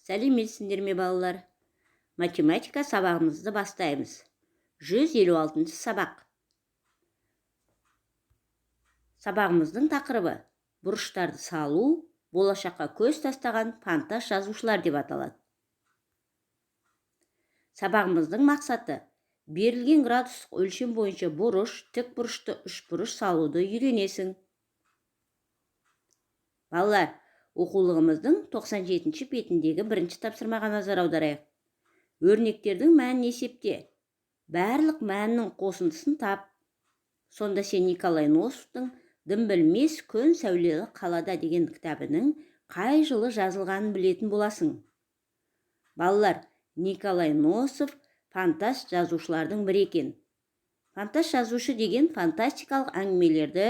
Сәлеметсіңдер ме балалар? Математика сабағымызды бастаймыз. 156 сабақ. Сабағымыздың тақырыбы бұрыштарды салу, болашаққа көз тастаған фантаз жазушылар деп аталады. Сабағымыздың мақсаты берілген градустық өлшем бойынша бұрыш, тік бұрышты үшбұрыш салуды үйренесің. Балалар, оқулығымыздың 97-ші бетіндегі бірінші тапсырмаға назар аударайық. Өрнектердің мәнін есепте. Барлық мәннің қосындысын тап. Сонда сен Николай Носовтың «Дым білмес күн сәулелі қалада» деген кітабының қай жылы жазылғанын білетін боласың. Балалар, Николай Носов фантаз жазушылардың бірі екен. Фантаз жазушы деген фантастикалық әңгімелерді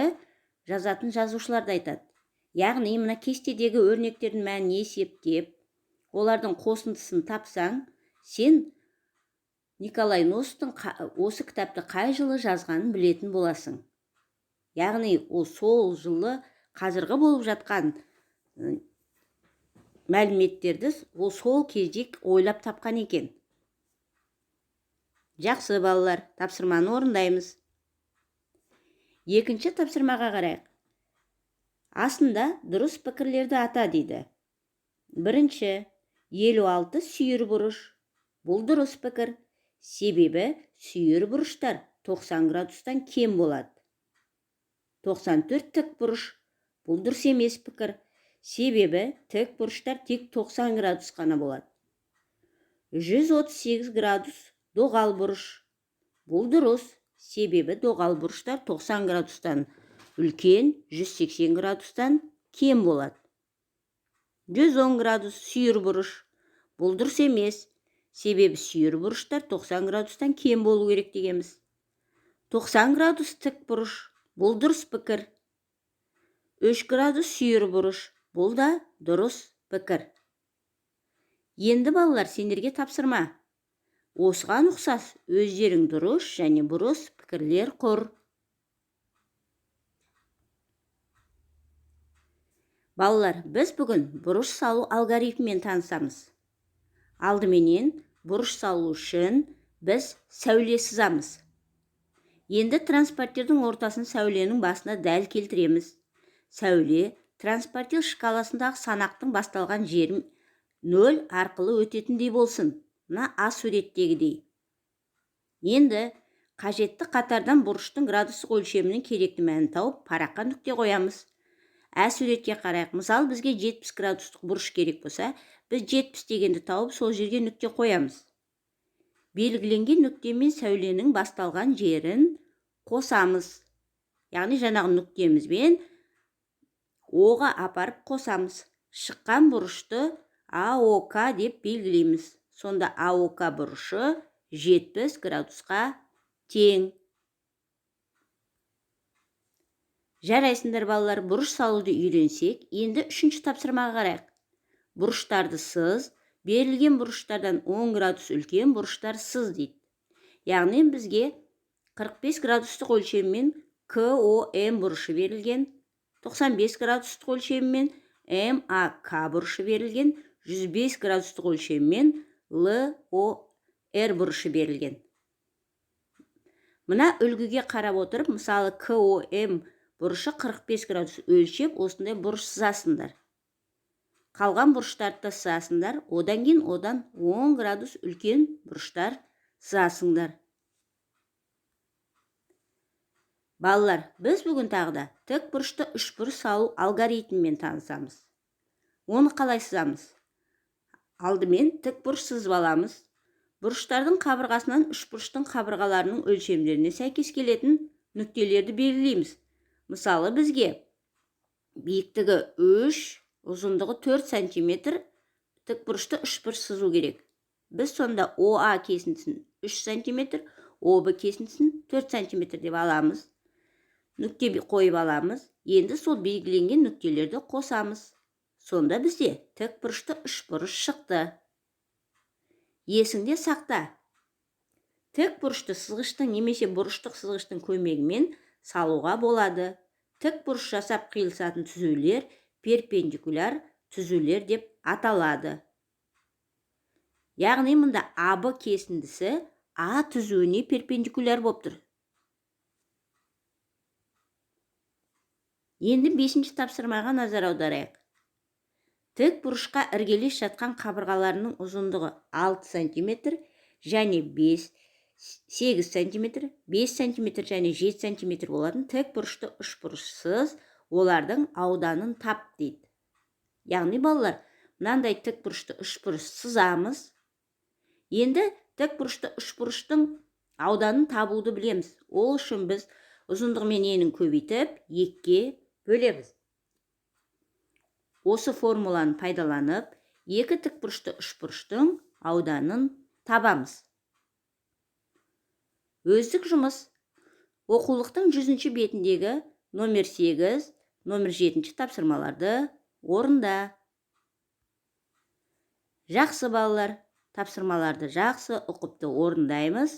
жазатын жазушыларды айтады. Яғни, мына кестедегі өрнектердің мәнін есептеп, олардың қосындысын тапсаң, сен Николай Носовтың осы кітапты қай жылы жазғанын білетін боласың. Яғни, ол сол жылы қазіргі болып жатқан мәліметтерді ол сол кезде ойлап тапқан екен. Жақсы балалар, тапсырманы орындаймыз. Екінші тапсырмаға қарайық. Астында дұрыс пікірлерді ата дейді. Бірінші, 56 сүйір бұрыш. Бұл дұрыс пікір. Себебі сүйір бұрыштар 90 градустан кем болады. 94 тік бұрыш. Бұл дұрыс емес пікір. Себебі тік бұрыштар тек 90 градус қана болады. 138 градус доғал бұрыш. Бұл дұрыс. Себебі доғал бұрыштар 90 градустан үлкен, 180 градустан кем болады. 110 градус сүйір бұрыш. Бұл дұрыс емес. Себебі сүйір бұрыштар 90 градустан кем болу керек дегенбіз. 90 градус тік бұрыш. Бұл дұрыс пікір. 3 градус сүйір бұрыш. Бұл да дұрыс пікір. Енді балалар, сендерге тапсырма. Осыған ұқсас өздерің дұрыс және бұрыс пікірлер құр. Балалар, біз бүгін бұрыш салу алгоритмімен танысамыз. Алдыменен бұрыш салу үшін біз сәуле сызамыз. Енді транспортердің ортасын сәуленің басына дәл келтіреміз. Сәуле транспортер шкаласындағы санақтың басталған жері 0 арқылы өтетіндей болсын. Мына А суреттегідей. Енді қажетті қатардан бұрыштың градустық өлшемінің керекті мәнін тауып, параққа нүкте қоямыз. Ә суретке қарайық. Мысалы, бізге 70 градустық бұрыш керек болса, біз 70 дегенді тауып, сол жерге нүкте қоямыз. Белгіленген нүктемен сәуленің басталған жерін қосамыз. Яғни, жаңағы нүктемізбен Оға апарып қосамыз. Шыққан бұрышты АОК деп белгілейміз. Сонда АОК бұрышы 70 градусқа тең. Жарайсыңдар балалар, бұрыш салуды үйренсек, енді үшінші тапсырмаға қарайық. Бұрыштарды сыз, берілген бұрыштардан 10 градус үлкен бұрыштар сыз дейді. Яғни бізге 45 градустық өлшеммен КОМ бұрышы берілген, 95 градустық өлшеммен МАК бұрышы берілген, 105 градустық өлшеммен ЛОР бұрышы берілген. Мына үлгіге қарап отырып, мысалы КОМ бұрышы 45 градус өлшеп, осындай бұрыш сызасыңдар. Қалған бұрыштарды сызасыңдар, одан кейін 10 градус үлкен бұрыштар сызасыңдар. Балалар, біз бүгін тағыда тік бұрышты үшбұрыш салу алгоритмімен танысамыз. Оны қалай сызамыз? Алдымен тік бұрыш сызып аламыз. Бұрыштардың қабырғасынан үшбұрыштың қабырғаларының өлшемдеріне сәйкес келетін нүктелерді белгілейміз. Мысалы, бізге биіктігі 3, ұзындығы 4 см тік бұрышты үшбұрыш сызу керек. Біз сонда ОА кесіндісін 3 см, ОБ кесіндісін 4 см деп аламыз. Нүкте қойып аламыз. Енді сол белгіленген нүктелерді қосамыз. Сонда бізде тік бұрышты үшбұрыш шықты. Есіңде сақта. Тік бұрышты сызғыштың немесе бұрыштық сызғыштың көмегімен салуға болады. Тік бұрыш жасап қиылысатын түзулер перпендикуляр түзулер деп аталады. Яғни мұнда АБ кесіндісі А түзуіне перпендикуляр болып тұр. Енді 5-ші тапсырмаға назар аударайық. Тік бұрышқа іргелес жатқан қабырғаларының ұзындығы 6 см және 8 см, 5 см және 7 см болатын тік бұрышты үшбұрышсыз олардың ауданын тап дейді. Яғни балалар, мынандай тік бұрышты үшбұрыш сызамыз. Енді тік бұрышты үшбұрыштың ауданын табуды білеміз. Ол үшін біз ұзындығы мен енін көбейтіп 2-ге бөлеміз. Осы формуланы пайдаланып, 2 тік бұрышты үшбұрыштың ауданын табамыз. Өздік жұмыс. Оқулықтың 100-ші бетіндегі номер 8, номер 7-ші тапсырмаларды орында. Жақсы балалар, тапсырмаларды жақсы ұқыпты орындаймыз.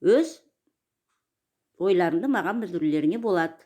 Өз ойларыңды маған білдірулеріңе болады.